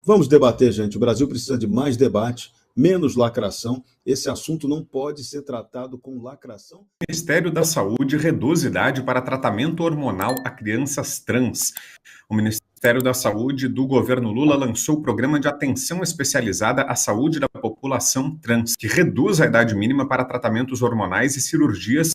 Vamos debater, gente. O Brasil precisa de mais debate, menos lacração. Esse assunto não pode ser tratado com lacração. O Ministério da Saúde reduz idade para tratamento hormonal a crianças trans. O Ministério da Saúde do governo Lula lançou o programa de atenção especializada à saúde da população trans, que reduz a idade mínima para tratamentos hormonais e cirurgias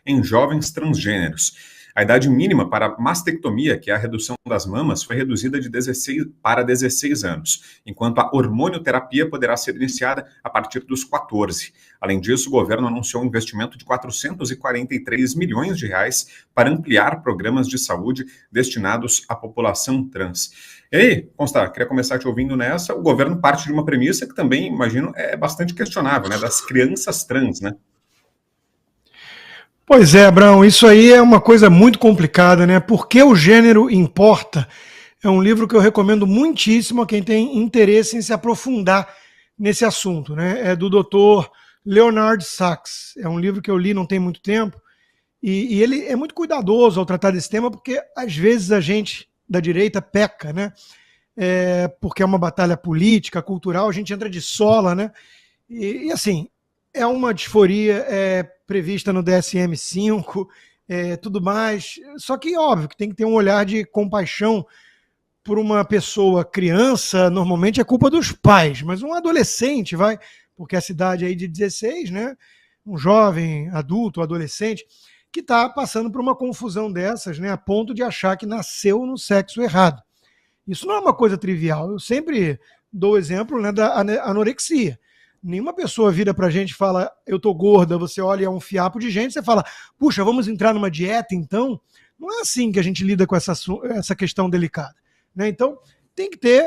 em jovens transgêneros. A idade mínima para mastectomia, que é a redução das mamas, foi reduzida de 16 para 16 anos, enquanto a hormonioterapia poderá ser iniciada a partir dos 14. Além disso, o governo anunciou um investimento de 443 milhões de reais para ampliar programas de saúde destinados à população trans. E aí, Constá, queria começar te ouvindo nessa. O governo parte de uma premissa que também, imagino, é bastante questionável, né, das crianças trans, né? Pois é, Abraão, isso aí é uma coisa muito complicada, né? Por que o gênero importa? É um livro que eu recomendo muitíssimo a quem tem interesse em se aprofundar nesse assunto, né? É do Dr. Leonard Sachs. É um livro que eu li não tem muito tempo e ele é muito cuidadoso ao tratar desse tema porque às vezes a gente da direita peca, né? Porque é uma batalha política, cultural, a gente entra de sola, né? E assim, é uma disforia prevista no DSM-5, tudo mais. Só que, óbvio, que tem que ter um olhar de compaixão por uma pessoa criança, normalmente é culpa dos pais, mas um adolescente, porque essa idade aí de 16, né? Um jovem, adulto, adolescente, que está passando por uma confusão dessas, né? A ponto de achar que nasceu no sexo errado. Isso não é uma coisa trivial. Eu sempre dou o exemplo, né, da anorexia. Nenhuma pessoa vira pra gente e fala, eu tô gorda, você olha, é um fiapo de gente, você fala, puxa, vamos entrar numa dieta então? Não é assim que a gente lida com essa questão delicada, né? Então, tem que ter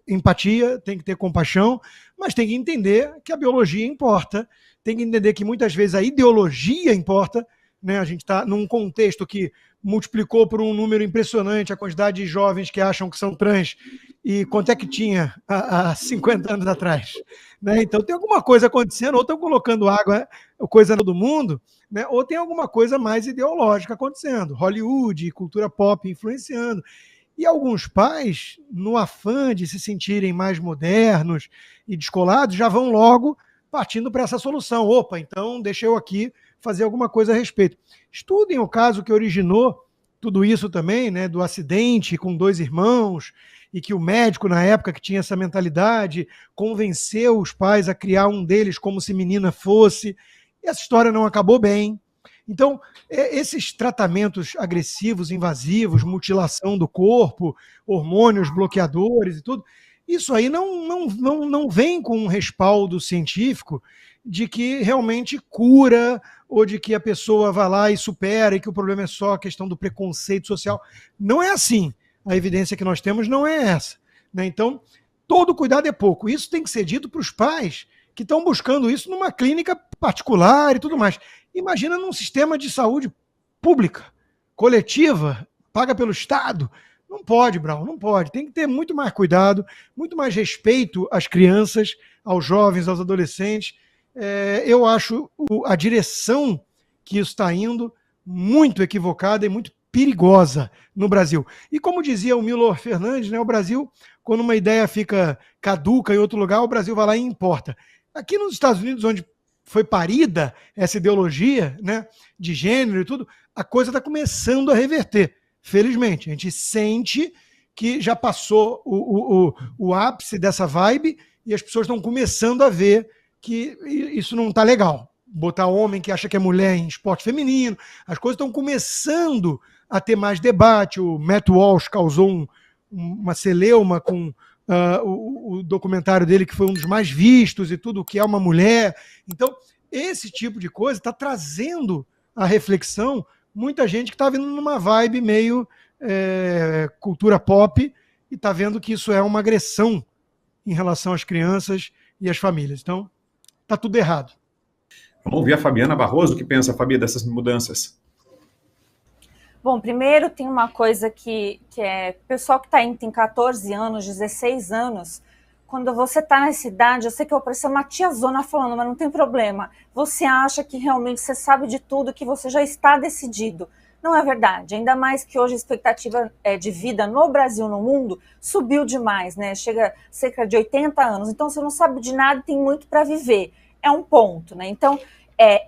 empatia, tem que ter compaixão, mas tem que entender que a biologia importa, tem que entender que muitas vezes a ideologia importa, né? A gente está num contexto que multiplicou por um número impressionante a quantidade de jovens que acham que são trans e quanto é que tinha há 50 anos atrás. Né? Então tem alguma coisa acontecendo, ou estão colocando coisa no mundo, né? Ou tem alguma coisa mais ideológica acontecendo. Hollywood, cultura pop influenciando. E alguns pais, no afã de se sentirem mais modernos e descolados, já vão logo partindo para essa solução. Opa, então deixa eu aqui fazer alguma coisa a respeito. Estudem o caso que originou tudo isso também, né, do acidente com 2 irmãos, e que o médico, na época, que tinha essa mentalidade, convenceu os pais a criar um deles como se menina fosse. E essa história não acabou bem. Então, esses tratamentos agressivos, invasivos, mutilação do corpo, hormônios bloqueadores e tudo, isso aí não vem com um respaldo científico de que realmente cura ou de que a pessoa vai lá e supera e que o problema é só a questão do preconceito social. Não é assim. A evidência que nós temos não é essa. Né? Então, todo cuidado é pouco. Isso tem que ser dito para os pais que estão buscando isso numa clínica particular e tudo mais. Imagina num sistema de saúde pública, coletiva, paga pelo Estado. Não pode, Brown, não pode. Tem que ter muito mais cuidado, muito mais respeito às crianças, aos jovens, aos adolescentes. Eu acho a direção que isso está indo muito equivocada e muito perigosa no Brasil. E como dizia o Milor Fernandes, né, o Brasil, quando uma ideia fica caduca em outro lugar, o Brasil vai lá e importa. Aqui nos Estados Unidos, onde foi parida essa ideologia, né, de gênero e tudo, a coisa está começando a reverter. Felizmente, a gente sente que já passou o ápice dessa vibe e as pessoas estão começando a ver que isso não está legal. Botar homem que acha que é mulher em esporte feminino, as coisas estão começando a ter mais debate. O Matt Walsh causou uma celeuma com o documentário dele, que foi um dos mais vistos e tudo, que é uma mulher. Então, esse tipo de coisa está trazendo a reflexão muita gente que está vindo numa vibe meio cultura pop e está vendo que isso é uma agressão em relação às crianças e às famílias. Então, está tudo errado. Vamos ouvir a Fabiana Barroso. O que pensa, Fabi, dessas mudanças? Bom, primeiro tem uma coisa que é... pessoal que tem 14 anos, 16 anos, quando você está nessa idade, eu sei que eu vou parecer uma tiazona falando, mas não tem problema. Você acha que realmente você sabe de tudo, que você já está decidido. Não é verdade, ainda mais que hoje a expectativa de vida no Brasil, no mundo, subiu demais, né? Chega a cerca de 80 anos, então você não sabe de nada e tem muito para viver, é um ponto, né? Então,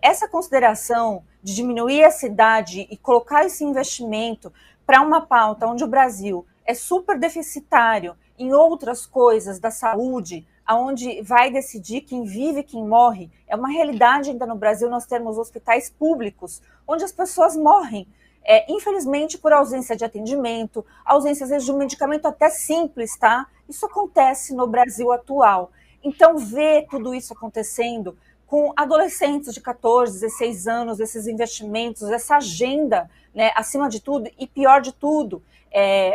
essa consideração de diminuir essa idade e colocar esse investimento para uma pauta onde o Brasil é super deficitário em outras coisas da saúde, aonde vai decidir quem vive e quem morre, é uma realidade ainda no Brasil nós temos hospitais públicos onde as pessoas morrem, infelizmente por ausência de atendimento, ausência às vezes de um medicamento até simples, tá? Isso acontece no Brasil atual. Então, ver tudo isso acontecendo com adolescentes de 14, 16 anos, esses investimentos, essa agenda, né, acima de tudo, e pior de tudo,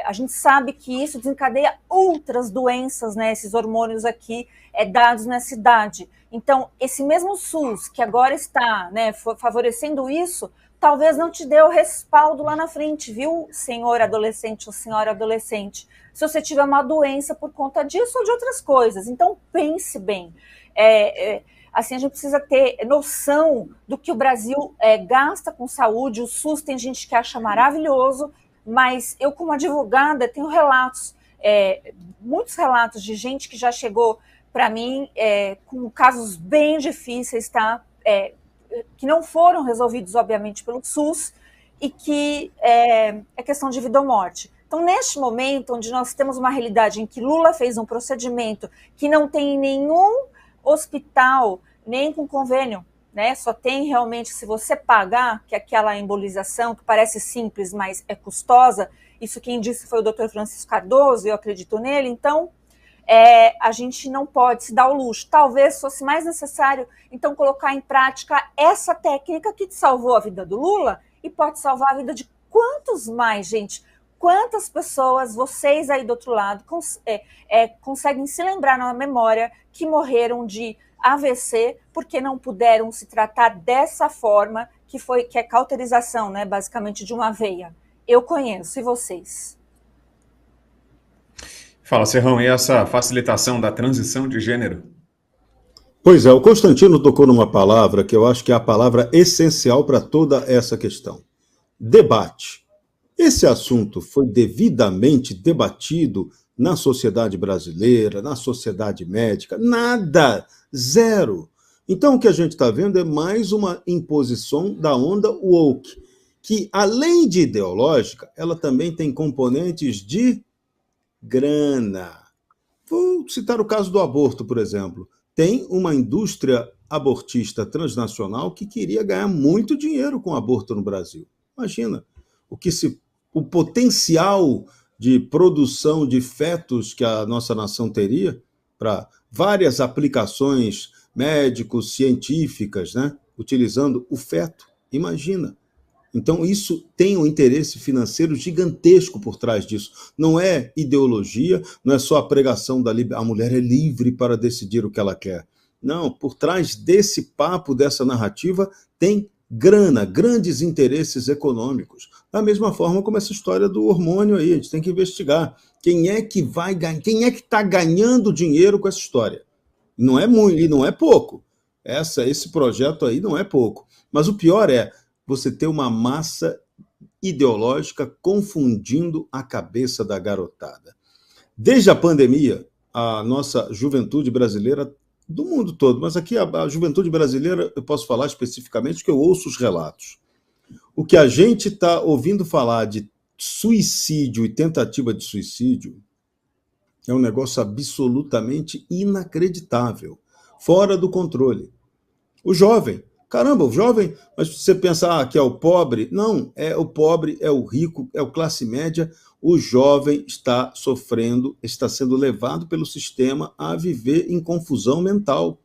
a gente sabe que isso desencadeia outras doenças, né, esses hormônios aqui dados nessa idade. Então, esse mesmo SUS que agora está, né, favorecendo isso, talvez não te dê o respaldo lá na frente, viu, senhor adolescente ou senhora adolescente, se você tiver uma doença por conta disso ou de outras coisas. Então, pense bem. Assim, a gente precisa ter noção do que o Brasil gasta com saúde. O SUS tem gente que acha maravilhoso, mas eu, como advogada, tenho relatos, muitos relatos de gente que já chegou para mim com casos bem difíceis, tá? Que não foram resolvidos, obviamente, pelo SUS e que é questão de vida ou morte. Então, neste momento, onde nós temos uma realidade em que Lula fez um procedimento que não tem nenhum hospital, nem com convênio, né? Só tem realmente, se você pagar, que é aquela embolização que parece simples, mas é custosa, isso quem disse foi o Dr. Francisco Cardoso, eu acredito nele, então a gente não pode se dar o luxo. Talvez fosse mais necessário, então, colocar em prática essa técnica que salvou a vida do Lula e pode salvar a vida de quantos mais, gente? Quantas pessoas, vocês aí do outro lado, conseguem se lembrar na memória que morreram de AVC porque não puderam se tratar dessa forma, que é cauterização, né, basicamente, de uma veia? Eu conheço, e vocês? Fala, Serrão, e essa facilitação da transição de gênero? Pois é, o Constantino tocou numa palavra que eu acho que é a palavra essencial para toda essa questão: debate. Esse assunto foi devidamente debatido na sociedade brasileira, na sociedade médica? Nada, zero. Então o que a gente está vendo é mais uma imposição da onda woke, que além de ideológica, ela também tem componentes de grana. Vou citar o caso do aborto, por exemplo. Tem uma indústria abortista transnacional que queria ganhar muito dinheiro com o aborto no Brasil. Imagina o potencial de produção de fetos que a nossa nação teria para várias aplicações médicos, científicas, né? Utilizando o feto. Imagina. Então, isso tem um interesse financeiro gigantesco por trás disso. Não é ideologia, não é só a pregação da a mulher é livre para decidir o que ela quer. Não, por trás desse papo, dessa narrativa, tem grana, grandes interesses econômicos. Da mesma forma como essa história do hormônio aí, a gente tem que investigar. Quem é que vai ganhar, quem é que está ganhando dinheiro com essa história? Não é muito, e não é pouco. Esse projeto aí não é pouco. Mas o pior é você ter uma massa ideológica confundindo a cabeça da garotada. Desde a pandemia, a nossa juventude brasileira, do mundo todo, mas aqui a juventude brasileira, eu posso falar especificamente que eu ouço os relatos. O que a gente está ouvindo falar de suicídio e tentativa de suicídio é um negócio absolutamente inacreditável, fora do controle. O jovem, caramba, o jovem, mas você pensa que é o pobre, não, é o pobre, é o rico, é o classe média, o jovem está sofrendo, está sendo levado pelo sistema a viver em confusão mental.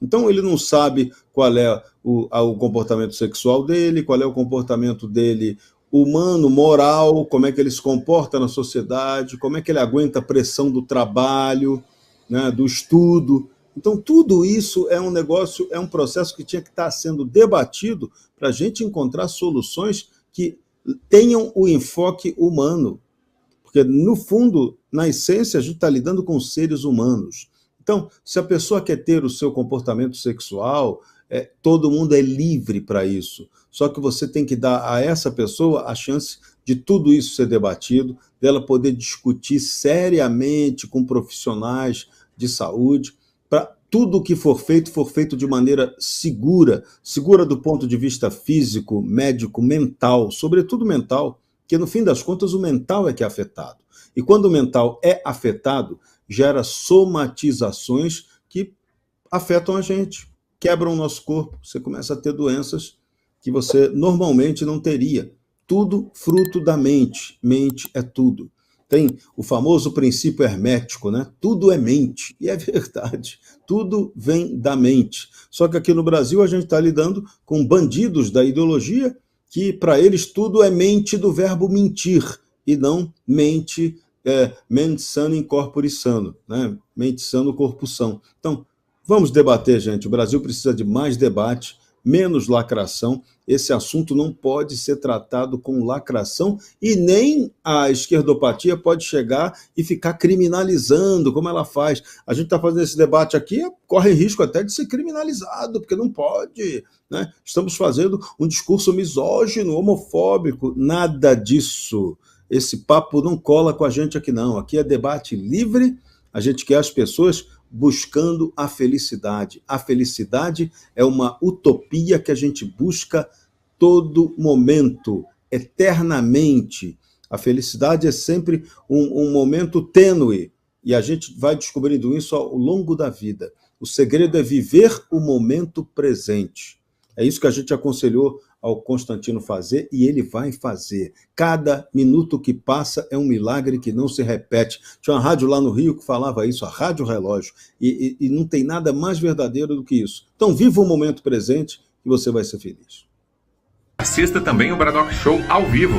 Então ele não sabe qual é o comportamento sexual dele, qual é o comportamento dele humano, moral, como é que ele se comporta na sociedade, como é que ele aguenta a pressão do trabalho, né, do estudo. Então, tudo isso é um negócio, é um processo que tinha que estar sendo debatido para a gente encontrar soluções que tenham o enfoque humano. Porque, no fundo, na essência, a gente está lidando com seres humanos. Então, se a pessoa quer ter o seu comportamento sexual, todo mundo é livre para isso. Só que você tem que dar a essa pessoa a chance de tudo isso ser debatido, dela poder discutir seriamente com profissionais de saúde, para tudo que for feito de maneira segura, segura do ponto de vista físico, médico, mental, sobretudo mental, porque no fim das contas o mental é que é afetado. E quando o mental é afetado, gera somatizações que afetam a gente, quebram o nosso corpo, você começa a ter doenças que você normalmente não teria. Tudo fruto da mente. Mente é tudo. Tem o famoso princípio hermético, né? Tudo é mente. E é verdade. Tudo vem da mente. Só que aqui no Brasil a gente está lidando com bandidos da ideologia que para eles tudo é mente do verbo mentir e não mente, mente sano in corpore sano, né? Mente sano, corpo são. Então, vamos debater, gente. O Brasil precisa de mais debate, menos lacração. Esse assunto não pode ser tratado com lacração e nem a esquerdopatia pode chegar e ficar criminalizando, como ela faz. A gente está fazendo esse debate aqui, corre risco até de ser criminalizado, porque não pode, né? Estamos fazendo um discurso misógino, homofóbico, nada disso. Esse papo não cola com a gente aqui, não. Aqui é debate livre, a gente quer as pessoas buscando a felicidade. A felicidade é uma utopia que a gente busca todo momento, eternamente. A felicidade é sempre um momento tênue, e a gente vai descobrindo isso ao longo da vida. O segredo é viver o momento presente. É isso que a gente aconselhou ao Constantino fazer, e ele vai fazer. Cada minuto que passa é um milagre que não se repete. Tinha uma rádio lá no Rio que falava isso, a Rádio Relógio, e não tem nada mais verdadeiro do que isso. Então, viva o momento presente e você vai ser feliz. Assista também o Bradock Show ao vivo.